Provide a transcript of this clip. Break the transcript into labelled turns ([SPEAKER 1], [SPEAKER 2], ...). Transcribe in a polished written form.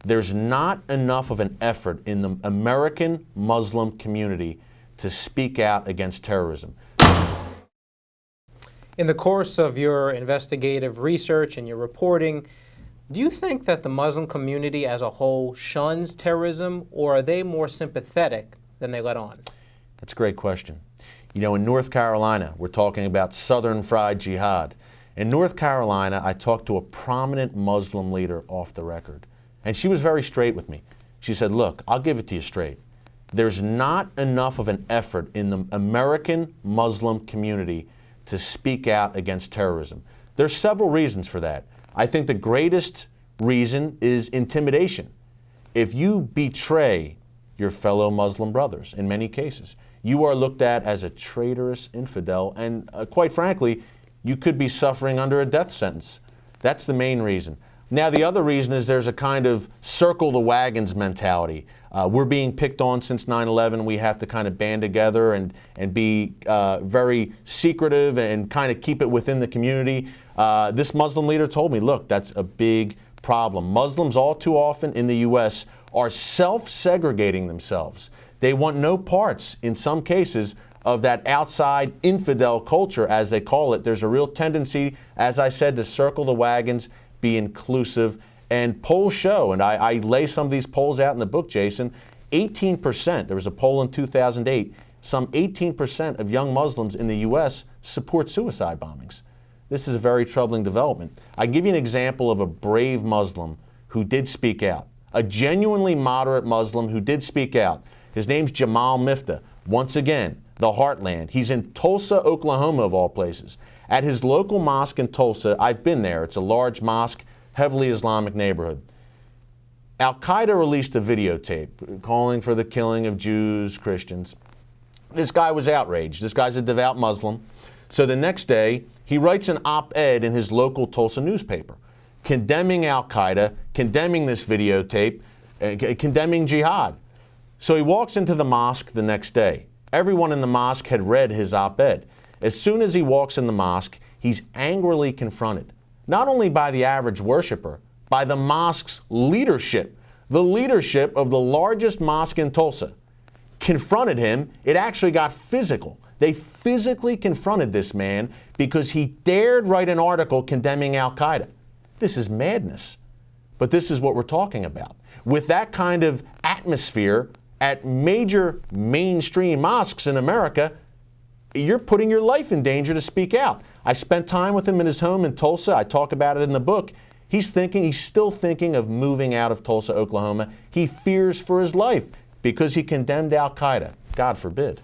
[SPEAKER 1] there's not enough of an effort in the American Muslim community to speak out against terrorism.
[SPEAKER 2] In the course of your investigative research and your reporting, do you think that the Muslim community as a whole shuns terrorism, or are they more sympathetic than they let on?
[SPEAKER 1] That's a great question. You know, in North Carolina, we're talking about Southern fried jihad. In North Carolina, I talked to a prominent Muslim leader off the record, and she was very straight with me. She said, look, I'll give it to you straight. There's not enough of an effort in the American Muslim community to speak out against terrorism. There's several reasons for that. I think the greatest reason is intimidation. If you betray your fellow Muslim brothers, in many cases, you are looked at as a traitorous infidel, and quite frankly, you could be suffering under a death sentence. That's the main reason. Now, the other reason is there's a kind of circle the wagons mentality. We're being picked on since 9/11. We have to kind of band together and be very secretive and kind of keep it within the community. This Muslim leader told me, look, that's a big problem. Muslims all too often in the U.S. are self-segregating themselves. They want no parts, in some cases, of that outside infidel culture, as they call it. There's a real tendency, as I said, to circle the wagons, be inclusive, and polls show, and I lay some of these polls out in the book, Jason, 18%, there was a poll in 2008, some 18% of young Muslims in the U.S. support suicide bombings. This is a very troubling development. I give you an example of a brave Muslim who did speak out, a genuinely moderate Muslim who did speak out. His name's Jamal Mifta. Once again, the heartland. He's in Tulsa, Oklahoma, of all places. At his local mosque in Tulsa, I've been there. It's a large mosque, heavily Islamic neighborhood. Al-Qaeda released a videotape calling for the killing of Jews, Christians. This guy was outraged. This guy's a devout Muslim. So the next day, he writes an op-ed in his local Tulsa newspaper, condemning Al-Qaeda, condemning this videotape, condemning jihad. So he walks into the mosque the next day. Everyone in the mosque had read his op-ed. As soon as he walks in the mosque, he's angrily confronted, not only by the average worshiper, by the mosque's leadership. The leadership of the largest mosque in Tulsa confronted him. It actually got physical. They physically confronted this man because he dared write an article condemning Al-Qaeda. This is madness. But this is what we're talking about. With that kind of atmosphere at major mainstream mosques in America, you're putting your life in danger to speak out. I spent time with him in his home in Tulsa. I talk about it in the book. He's still thinking of moving out of Tulsa, Oklahoma. He fears for his life because he condemned Al-Qaeda. God forbid.